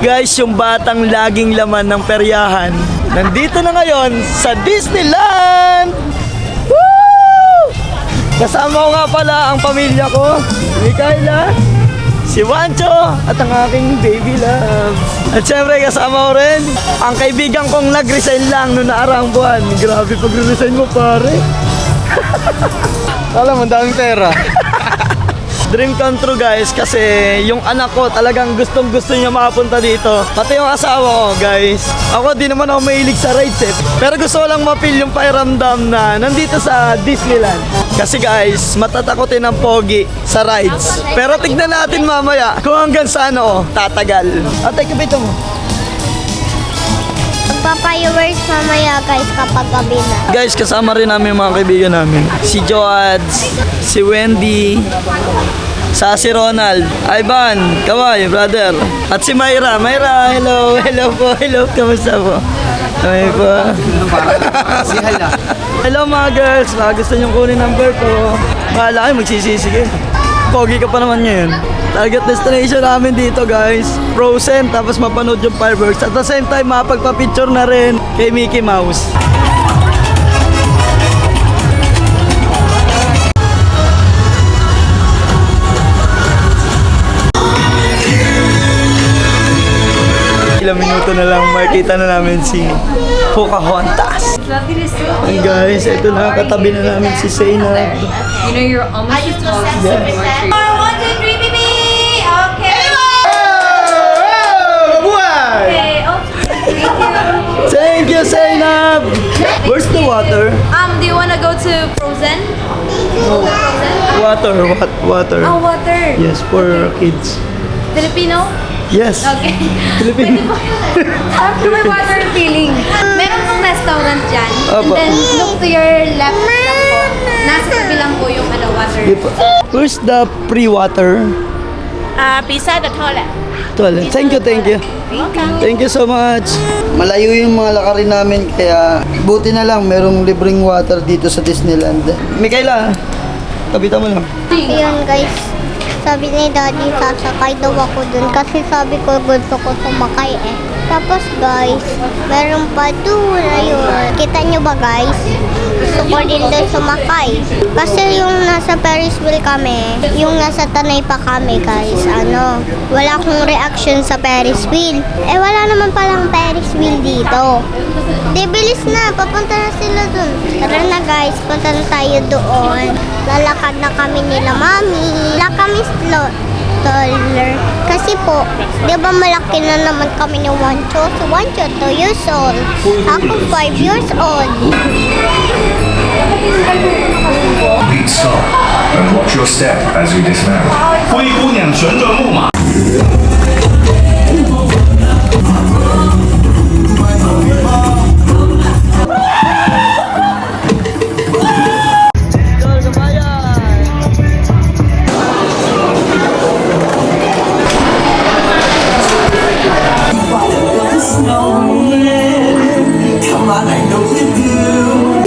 Guys, yung batang laging laman ng peryahan, nandito na ngayon sa Disneyland! Woo! Kasama ko nga pala ang pamilya ko, si Kayla, si Wancho, at ang aking baby love. At syempre kasama ko rin ang kaibigan kong nag-resign lang noong naaraang buwan. Grabe pag-resign mo, pare. Alam mo, ang daming pera. Dream come true, guys, kasi yung anak ko talagang gustong gusto niya makapunta dito. Pati yung asawa ko, guys. Ako di naman ako mahilig sa rides eh. Pero gusto ko lang mapil yung pakiramdam na nandito sa Disneyland. Kasi guys, matatakotin ang pogi sa rides. Pero tignan natin mamaya kung hanggang saan ako tatagal. Ate, kapito mo. Magpa-fireworks mamaya guys kapag gabi na. Guys, kasama rin namin yung mga kaibigan namin. Si Joads, si Wendy, si Ronald, Ivan, Kaway, brother. At si Myra. Myra, hello, hello po, hello. Kamusta po? Kami po. Hello mga girls, baka gusto niyong kunin number ko. Bahala kayo, magsisisi kayo. Pogi ka pa naman ngayon. Target destination namin dito guys, Frozen, tapos mapanood yung fireworks. At the same time, mapagpa-picture na rin kay Mickey Mouse. Ilang minuto na lang, makikita na namin si Pocahontas. And guys, ito na, katabi na namin si Zainab. You know you're almost as tall as Yeah. you are. 1, 2, 3, baby! Okay! Okay, oh, Thank you, Zainab! Where's the water? do you wanna go to Frozen? No. Water, water. Oh, water. Yes, for kids. Filipino? Yes. Okay. Filipino. After my water feeling. Meron pong restaurant dyan. And Opo. then look to your left lang po. Nasa tabi lang po yung water. Where's the pre-water? Beside the toilet. Toilet. Thank you, thank you. Thank you so much. Malayo yung mga lakarin namin, kaya buti na lang merong libreng water dito sa Disneyland. Mikaela, kabita mo lang. Ayun guys, sabi ni Daddy sasakay daw ako dun kasi sabi ko gusto ko sumakay eh. Tapos guys, meron pa doon, ayun. Kita nyo ba guys? Gusto ko din doon sumakay. Kasi yung nasa Ferris wheel kami, yung nasa Tanay pa kami guys, wala akong reaction sa Ferris wheel. Eh wala naman palang Ferris wheel dito. Di bilis na, papunta na sila doon. Tara na guys, punta na tayo doon. Lalakad na kami nila mami. Wala kami taller. Kasi po, di ba malaki na naman kami ni Wancho? Si Wancho 2 years old. Ako 5 years old. Please stop and watch your step as we dismount. 灰姑娘旋转木马。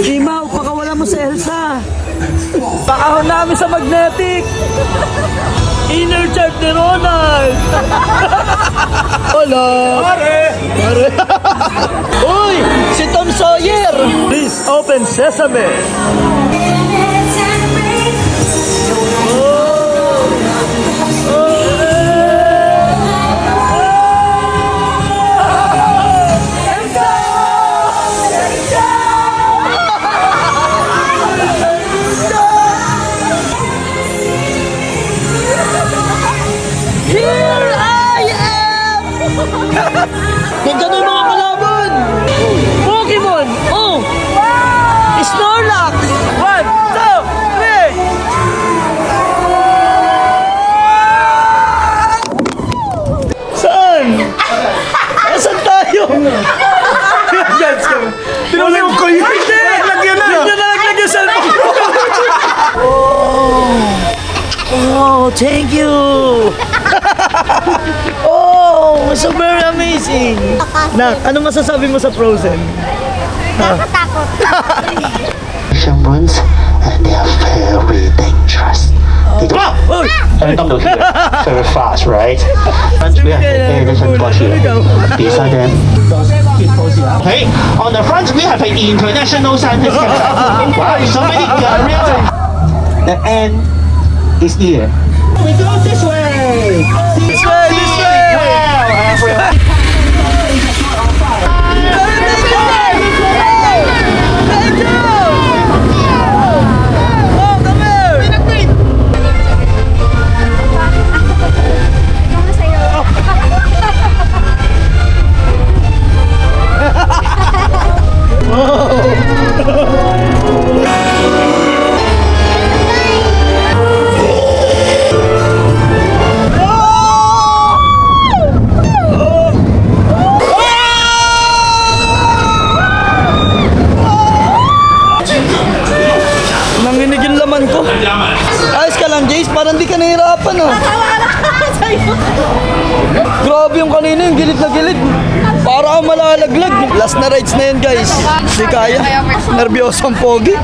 Imaw, pakawala mo si Elsa. Pakahon namin sa magnetic. Inner child ni Ronald. Hola. Pare. Uy, si Tom Sawyer. Please open sesame. Here I am! Ganda ng mga kalaban! Pokemon! Oh! Snorlax! 1, 2, 3! Saan? Saan tayo? Tinulong ko yun! Hindi! Naglagyan na! Hindi na naglagyan yung cellphone ko! Oh, thank you! Oh, so very amazing! Nak, ano masasabi mo sa Frozen? Nakatakot. Runs and they are very dangerous. Uy! And number here, very fast, right? Front we have a different spot here. Beside them. Okay, on the front we have an international scientist camera. Wow, so many cameras. The end is here. We go this way. This way, this way! Wow, everyone. Thank you! Oh, come here! Nanginig yung laman ko. Ayos ka lang, Jace. Parang di ka nahirapan, ah. Grabe yung kanina, yung gilid na gilid. Para kang malalaglag. Last na rides na yan, guys. Di kaya. Nervyosong pogi.